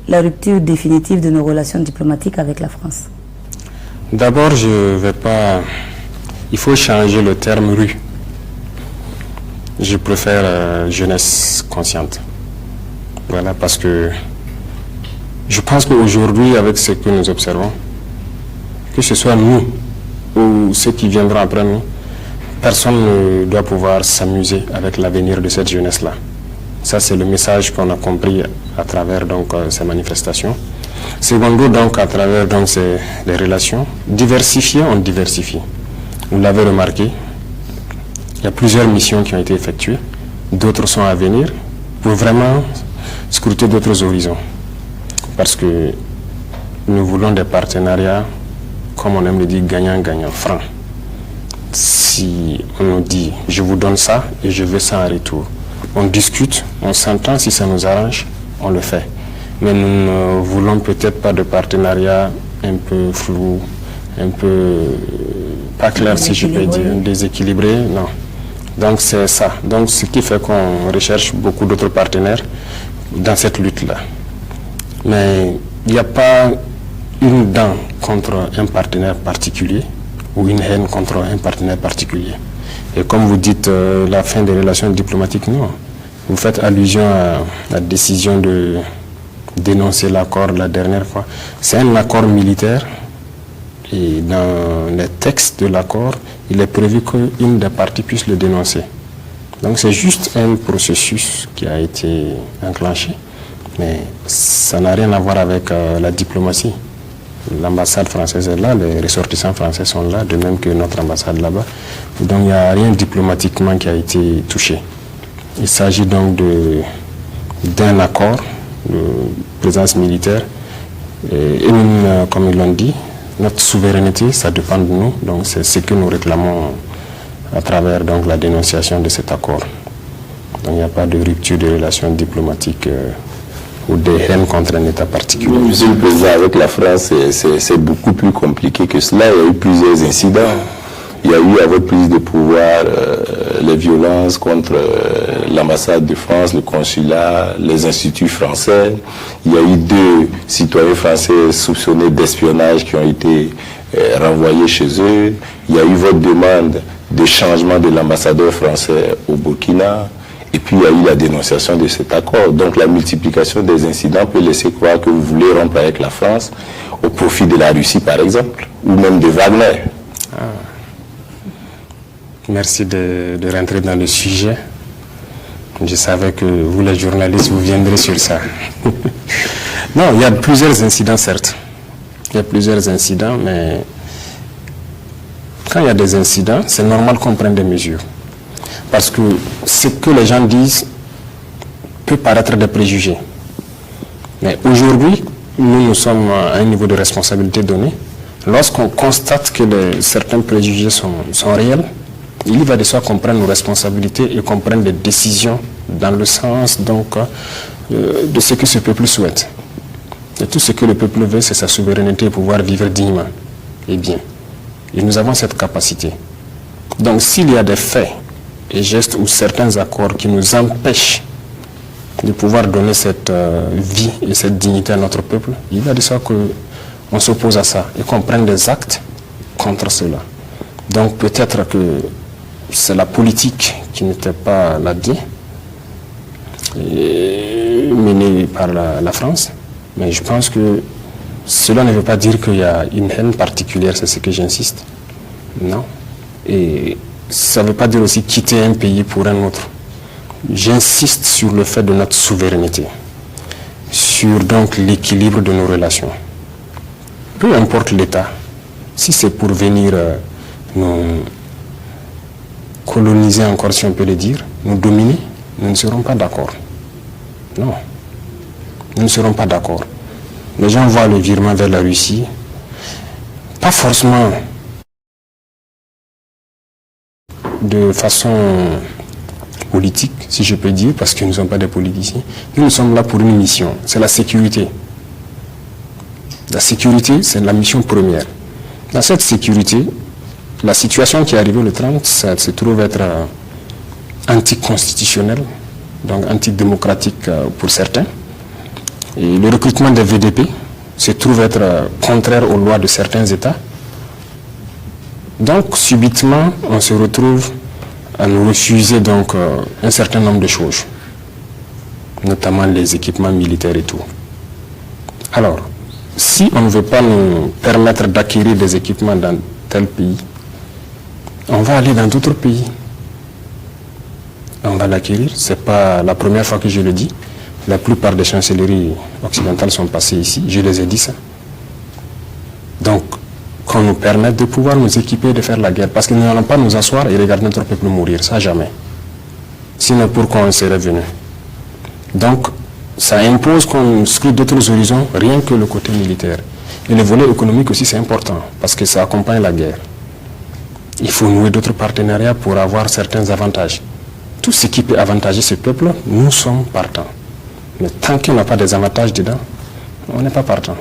la rupture définitive de nos relations diplomatiques avec la France? D'abord, il faut changer le terme rue. Je préfère jeunesse consciente. Voilà, parce que je pense qu'aujourd'hui, avec ce que nous observons, que ce soit nous ou ceux qui viendront après nous, personne ne doit pouvoir s'amuser avec l'avenir de cette jeunesse-là. Ça, c'est le message qu'on a compris à travers ces manifestations. Secondo, donc, à travers les relations, diversifier, on diversifie. Vous l'avez remarqué, il y a plusieurs missions qui ont été effectuées, d'autres sont à venir, pour vraiment scruter d'autres horizons. Parce que nous voulons des partenariats, comme on aime le dire, gagnant-gagnant, franc. Si on nous dit, je vous donne ça et je veux ça en retour, on discute, on s'entend, si ça nous arrange, on le fait. Mais nous ne voulons peut-être pas de partenariat un peu flou, un peu pas clair, si je peux dire, déséquilibré, non. Donc c'est ça. Donc ce qui fait qu'on recherche beaucoup d'autres partenaires dans cette lutte-là. Mais il n'y a pas une dent contre un partenaire particulier ou une haine contre un partenaire particulier. Et comme vous dites, la fin des relations diplomatiques, non. Vous faites allusion à la décision de dénoncer l'accord la dernière fois. C'est un accord militaire et dans les textes de l'accord, il est prévu qu'une des parties puisse le dénoncer. Donc c'est juste un processus qui a été enclenché, mais ça n'a rien à voir avec la diplomatie. L'ambassade française est là, les ressortissants français sont là, de même que notre ambassade là-bas. Donc il n'y a rien diplomatiquement qui a été touché. Il s'agit donc d'un accord de présence militaire. Et nous, comme ils l'ont dit, notre souveraineté, ça dépend de nous. Donc c'est ce que nous réclamons à travers donc, la dénonciation de cet accord. Donc il n'y a pas de rupture de relations diplomatiques ou des haines contre un État particulier. Monsieur le Président, avec la France, c'est beaucoup plus compliqué que cela. Il y a eu plusieurs incidents. Il y a eu, à votre prise de pouvoir, les violences contre l'ambassade de France, le consulat, les instituts français. Il y a eu 2 citoyens français soupçonnés d'espionnage qui ont été renvoyés chez eux. Il y a eu votre demande de changement de l'ambassadeur français au Burkina. Et puis il y a eu la dénonciation de cet accord. Donc la multiplication des incidents peut laisser croire que vous voulez rompre avec la France au profit de la Russie, par exemple, ou même de Wagner. Merci de rentrer dans le sujet. Je savais que vous, les journalistes, vous viendrez sur ça. Non, il y a plusieurs incidents, certes. Il y a plusieurs incidents, mais quand il y a des incidents, c'est normal qu'on prenne des mesures. Parce que ce que les gens disent peut paraître des préjugés. Mais aujourd'hui, nous sommes à un niveau de responsabilité donné. Lorsqu'on constate que certains préjugés sont réels, il va de soi qu'on prenne nos responsabilités et qu'on prenne des décisions dans le sens donc, de ce que ce peuple souhaite. Et tout ce que le peuple veut, c'est sa souveraineté et pouvoir vivre dignement et bien. Et nous avons cette capacité. Donc s'il y a des faits et gestes ou certains accords qui nous empêchent de pouvoir donner cette vie et cette dignité à notre peuple, il va de soi qu'on s'oppose à ça et qu'on prenne des actes contre cela. Donc peut-être que c'est la politique qui n'était pas là-dedans, menée par la France, mais je pense que cela ne veut pas dire qu'il y a une haine particulière, c'est ce que j'insiste. Non. Et ça ne veut pas dire aussi quitter un pays pour un autre. J'insiste sur le fait de notre souveraineté, sur donc l'équilibre de nos relations. Peu importe l'État, si c'est pour venir nous coloniser encore, si on peut le dire, nous dominer, nous ne serons pas d'accord. Non, nous ne serons pas d'accord. Les gens voient le virement vers la Russie, pas forcément de façon politique, si je peux dire, parce que nous ne sommes pas des politiciens. Nous sommes là pour une mission, c'est la sécurité. La sécurité, c'est la mission première. Dans cette sécurité, la situation qui est arrivée le 30, ça se trouve être anticonstitutionnelle, donc antidémocratique pour certains. Et le recrutement des VDP se trouve être contraire aux lois de certains États. Donc, subitement, on se retrouve à nous refuser donc, un certain nombre de choses, notamment les équipements militaires et tout. Alors, si on ne veut pas nous permettre d'acquérir des équipements dans tel pays, on va aller dans d'autres pays. On va l'acquérir. Ce n'est pas la première fois que je le dis. La plupart des chancelleries occidentales sont passées ici. Je les ai dit ça. Donc, qu'on nous permette de pouvoir nous équiper de faire la guerre. Parce que nous n'allons pas nous asseoir et regarder notre peuple mourir. Ça, jamais. Sinon, pourquoi on serait venu? Donc, ça impose qu'on scrute d'autres horizons, rien que le côté militaire. Et le volet économique aussi, c'est important, parce que ça accompagne la guerre. Il faut nouer d'autres partenariats pour avoir certains avantages. Tout ce qui peut avantager ce peuple, nous sommes partants. Mais tant qu'on n'a pas des avantages dedans, on n'est pas partant.